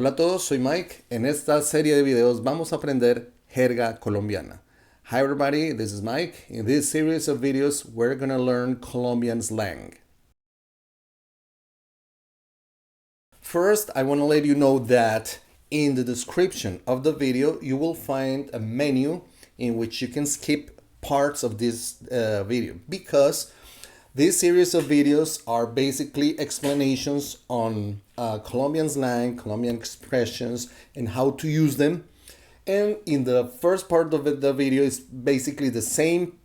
Hola a todos, soy Mike. En esta serie de videos vamos a aprender jerga colombiana. Hi everybody, this is Mike. In this series of videos, we're gonna learn Colombian slang. First, I want to let you know that in the description of the video, you will find a menu in which you can skip parts of this video because this series of videos are basically explanations on Colombian slang, Colombian expressions, and how to use them. And in the first part of the video is basically the same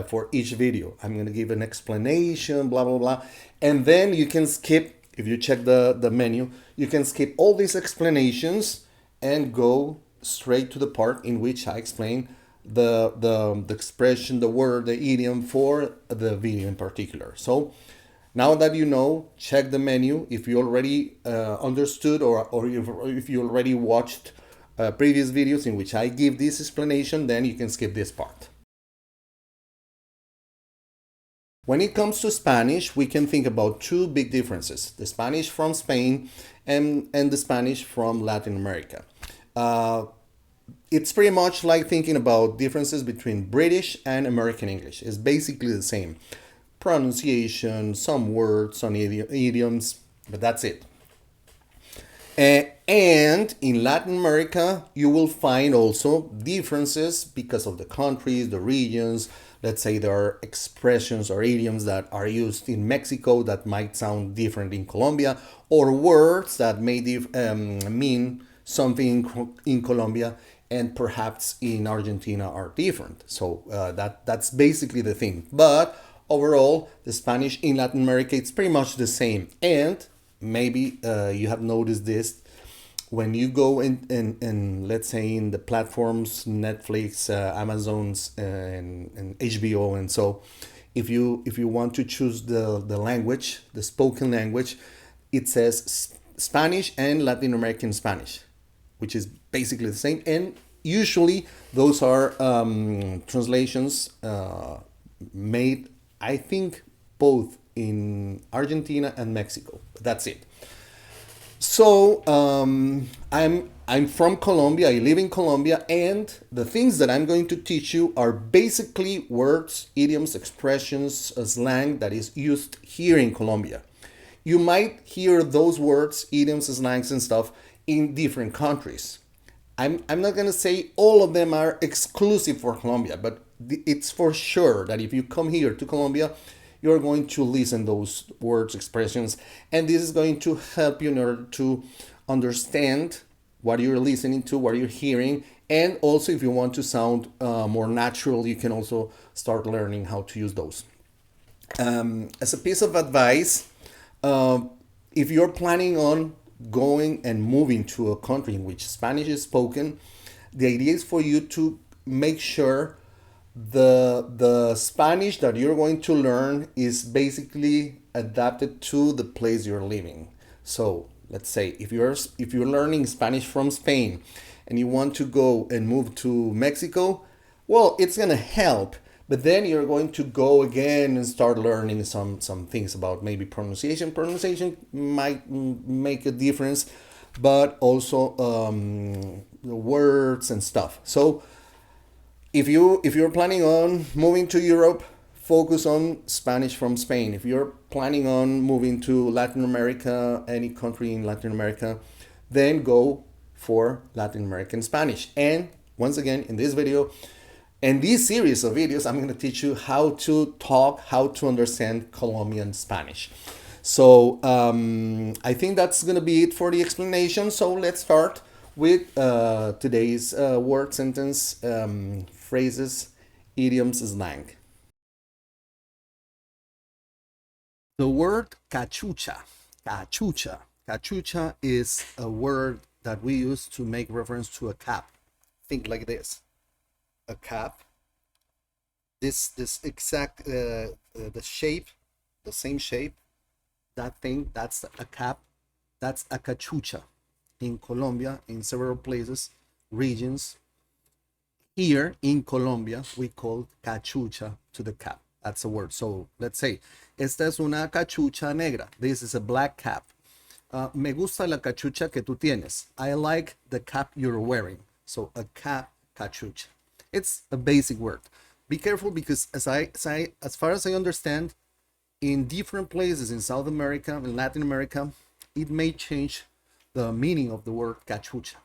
for each video. I'm going to give an explanation, blah, blah, blah. And then you can skip, if you check the menu, you can skip all these explanations and go straight to the part in which I explain the expression, the word, the idiom for the video in particular. So now that you know, check the menu. If you already understood or if you already watched previous videos in which I give this explanation, then you can skip this part. When it comes to Spanish, we can think about two big differences: the Spanish from Spain and the Spanish from Latin America. It's pretty much like thinking about differences between British and American English. It's basically the same. Pronunciation, some words, some idioms, but that's it. And in Latin America, you will find also differences because of the countries, the regions. Let's say there are expressions or idioms that are used in Mexico that might sound different in Colombia, or words that may mean something in Colombia and perhaps in Argentina are different. So that's basically the thing. But overall, the Spanish in Latin America, it's pretty much the same. And maybe you have noticed this when you go in let's say in the platforms Netflix, Amazon's, and HBO, and so if you want to choose the language, the spoken language, it says Spanish and Latin American Spanish, which is basically the same. And usually those are translations made, I think, both in Argentina and Mexico. That's it. So I'm from Colombia. I live in Colombia, and the things that I'm going to teach you are basically words, idioms, expressions, slang that is used here in Colombia. You might hear those words, idioms, slangs, and stuff in different countries. I'm not going to say all of them are exclusive for Colombia, but it's for sure that if you come here to Colombia, you're going to listen those words, expressions, and this is going to help you in order to understand what you're listening to, what you're hearing, and also if you want to sound more natural, you can also start learning how to use those. As a piece of advice, if you're planning on going and moving to a country in which Spanish is spoken, the idea is for you to make sure the Spanish that you're going to learn is basically adapted to the place you're living. So let's say if you're learning Spanish from Spain and you want to go and move to Mexico, well, it's gonna help. But then you're going to go again and start learning some things about maybe pronunciation. Pronunciation might make a difference, but also the words and stuff. So if you're planning on moving to Europe, focus on Spanish from Spain. If you're planning on moving to Latin America, any country in Latin America, then go for Latin American Spanish. And once again, in this video, in this series of videos, I'm going to teach you how to talk, how to understand Colombian Spanish. So I think that's going to be it for the explanation. So let's start with today's word, sentence, phrases, idioms, slang. The word cachucha. Cachucha. Cachucha is a word that we use to make reference to a cap. Think like this. A cap. This exact the shape, the same shape. That thing, that's a cap. That's a cachucha. In Colombia, in several places, regions. Here in Colombia, we call cachucha to the cap. That's a word. So let's say, esta es una cachucha negra. This is a black cap. Me gusta la cachucha que tú tienes. I like the cap you're wearing. So a cap, cachucha. It's a basic word. Be careful because as far as I understand, in different places in South America and Latin America, it may change the meaning of the word cachucha,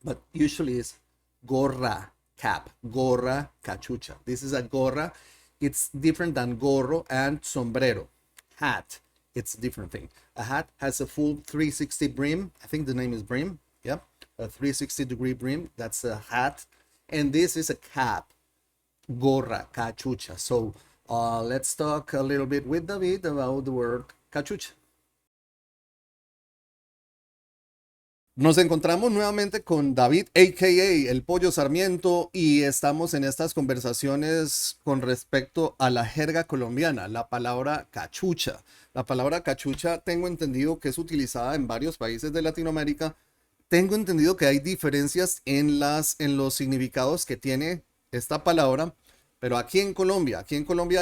but usually it's gorra, cap, gorra, cachucha. This is a gorra. It's different than gorro and sombrero. Hat, it's a different thing. A hat has a full 360 brim. I think the name is brim. Yep, a 360-degree brim. That's a hat. And this is a cap, gorra, cachucha. So let's talk a little bit with David about the word cachucha. Nos encontramos nuevamente con David, a.k.a. el Pollo Sarmiento, y estamos en estas conversaciones con respecto a la jerga colombiana, la palabra cachucha. La palabra cachucha tengo entendido que es utilizada en varios países de Latinoamérica. Tengo entendido que hay diferencias en los significados que tiene esta palabra, pero aquí en Colombia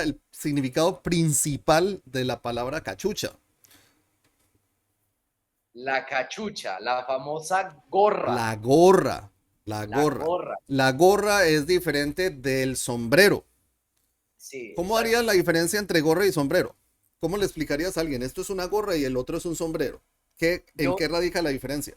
el significado principal de la palabra cachucha. La cachucha, la famosa gorra. La gorra, la La gorra. gorra, La gorra es diferente del sombrero. sí, ¿Cómo harías exacto. la diferencia entre gorra y sombrero? ¿Cómo le explicarías a alguien? Esto es una gorra y el otro es un sombrero. ¿En Yo, qué radica la diferencia?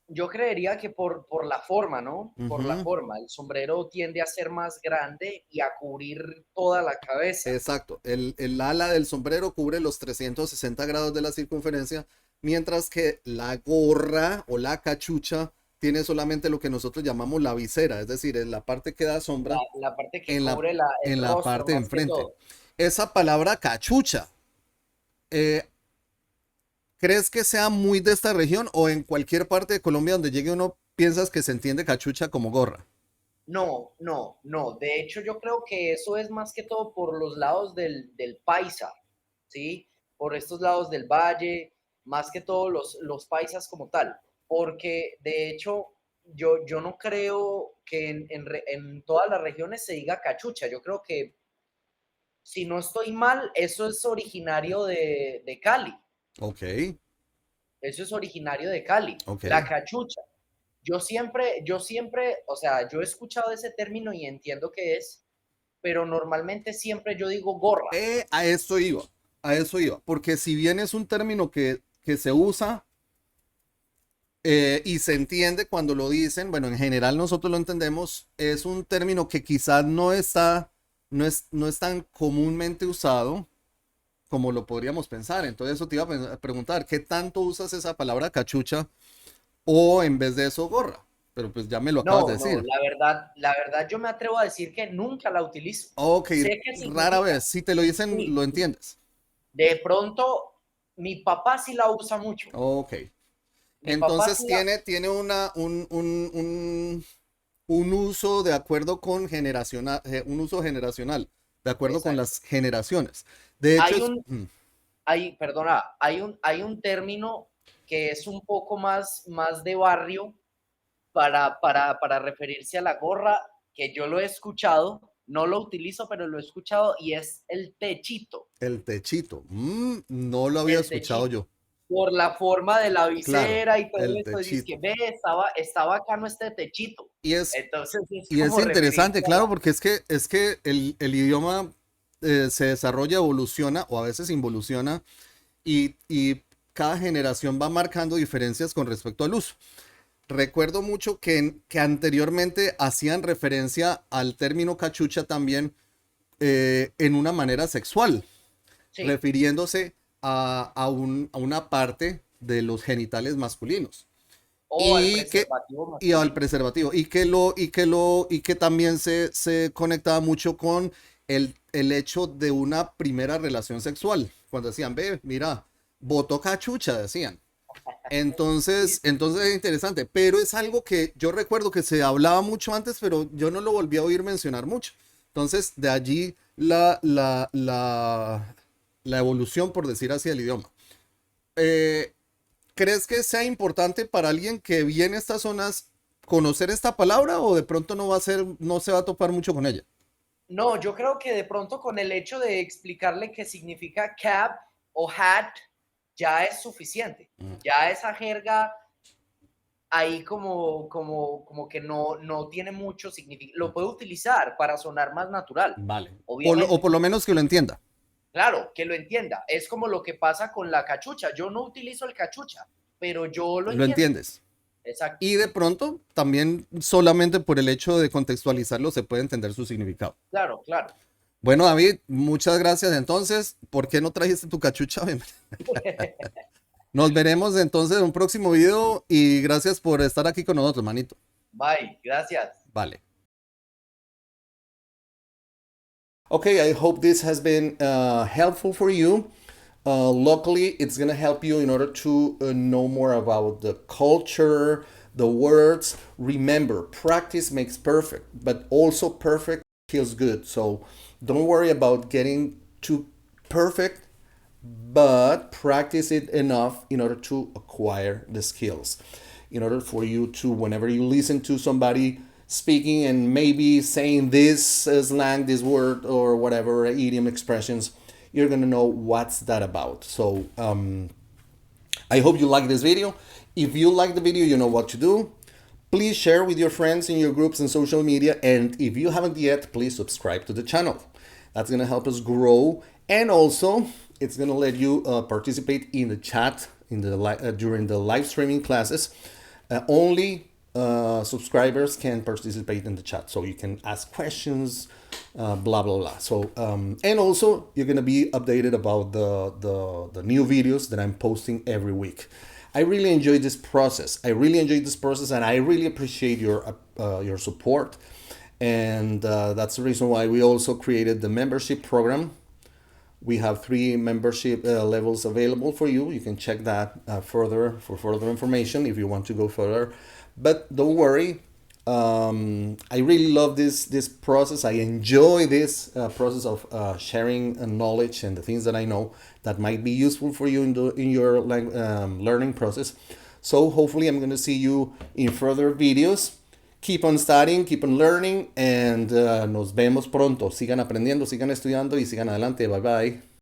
yo creería que por la forma, ¿no? Por la Ujú. forma. El sombrero tiende a ser más grande y a cubrir toda la cabeza. Exacto. El ala del sombrero cubre los 360 grados de la circunferencia, mientras que la gorra o la cachucha tiene solamente lo que nosotros llamamos la visera, es decir, en la parte que da sombra La parte que en cubre el en la rostro parte de más que enfrente. todo. Esa palabra cachucha, eh, ¿crees que sea muy de esta región o en cualquier parte de Colombia donde llegue uno piensas que se entiende cachucha como gorra? No, no, no. De hecho, yo creo que eso es más que todo por los lados del Paisa, ¿sí? Por estos lados del valle, más que todo los paisas como tal. Porque de hecho, yo no creo que en todas las regiones se diga cachucha. Yo creo que, si no estoy mal, eso es originario de Cali. Ok, Eso es originario de Cali, ok. la cachucha. O sea, yo he escuchado ese término y entiendo que es, pero normalmente siempre yo digo gorra. A eso iba, a eso iba, porque si bien es un término que se usa y se entiende cuando lo dicen, bueno, en general nosotros lo entendemos, es un término que quizás no es tan comúnmente usado como lo podríamos pensar. Entonces eso te iba a preguntar, ¿qué tanto usas esa palabra cachucha o en vez de eso gorra? Pero pues ya me lo acabas de No, no, decir. la verdad yo me atrevo a decir que nunca la utilizo. Ok, Sé qué rara significa, vez, si te lo dicen, sí, lo sí. entiendes. De pronto, mi papá sí la usa mucho. Ok. Mi papá Entonces sí la, tiene un uso de acuerdo con un uso generacional, de acuerdo con exacto. las generaciones. De hecho, Hay un, hay un término que es un poco más de barrio para referirse a la gorra, que yo lo he escuchado, no lo utilizo, pero lo he escuchado y es el techito, el techito. No lo había el escuchado techito. yo. Por la forma de la Claro, visera y todo el esto, dices que techito. ve, estaba acá no este techito. Y es, Entonces es y es como referirse interesante, a la... claro, porque es que el idioma se desarrolla, evoluciona o a veces involuciona y cada generación va marcando diferencias con respecto al uso. Recuerdo mucho que anteriormente hacían referencia al término cachucha también en una manera sexual, Sí, refiriéndose a una parte de los genitales masculinos o al y preservativo y al masculino. preservativo y que también se conectaba mucho con el hecho de una primera relación sexual cuando decían ve mira botó cachucha decían Sí, entonces es interesante, pero es algo que yo recuerdo que se hablaba mucho antes, pero yo no lo volví a oír mencionar mucho. Entonces, de allí la evolución, por decir así, del idioma. Eh, ¿Crees que sea importante para alguien que viene a estas zonas conocer esta palabra o de pronto no se va a topar mucho con ella? no, yo creo que de pronto con el hecho de explicarle qué significa cap o hat, ya es suficiente. Ya esa jerga ahí como que no tiene mucho significado. Lo puede utilizar para sonar más natural, Vale. O obviamente. por lo menos que lo entienda. Claro, que lo entienda. Es como lo que pasa con la cachucha. Yo no utilizo el cachucha, pero yo lo Lo entiendo. entiendes. Exacto. Y de pronto, también solamente por el hecho de contextualizarlo se puede entender su significado. Claro, claro. Bueno, David, muchas gracias entonces. ¿Por qué no trajiste tu cachucha? Nos veremos entonces en un próximo video y gracias por estar aquí con nosotros, manito. Bye, gracias. Vale. Okay, I hope this has been helpful for you. Luckily, it's going to help you in order to know more about the culture, the words. Remember, practice makes perfect, but also perfect feels good. So don't worry about getting too perfect, but practice it enough in order to acquire the skills. In order for you to, whenever you listen to somebody speaking and maybe saying this slang, this word, or whatever idiom expressions, you're gonna know what's that about. So I hope you like this video. If you like the video, you know what to do. Please share with your friends in your groups and social media. And if you haven't yet, please subscribe to the channel. That's gonna help us grow. And also, it's gonna let you participate in the chat in the during the live streaming classes. Only subscribers can participate in the chat, so you can ask questions, blah blah blah. So and also you're gonna be updated about the new videos that I'm posting every week. I really enjoy this process. And I really appreciate your support. And that's the reason why we also created the membership program. We have 3 membership levels available for you. You can check that further for further information if you want to go further. But don't worry. I really love this process. I enjoy this process of sharing knowledge and the things that I know that might be useful for you in your learning process. So hopefully I'm going to see you in further videos. Keep on studying, keep on learning, and nos vemos pronto. Sigan aprendiendo, sigan estudiando y sigan adelante. Bye bye.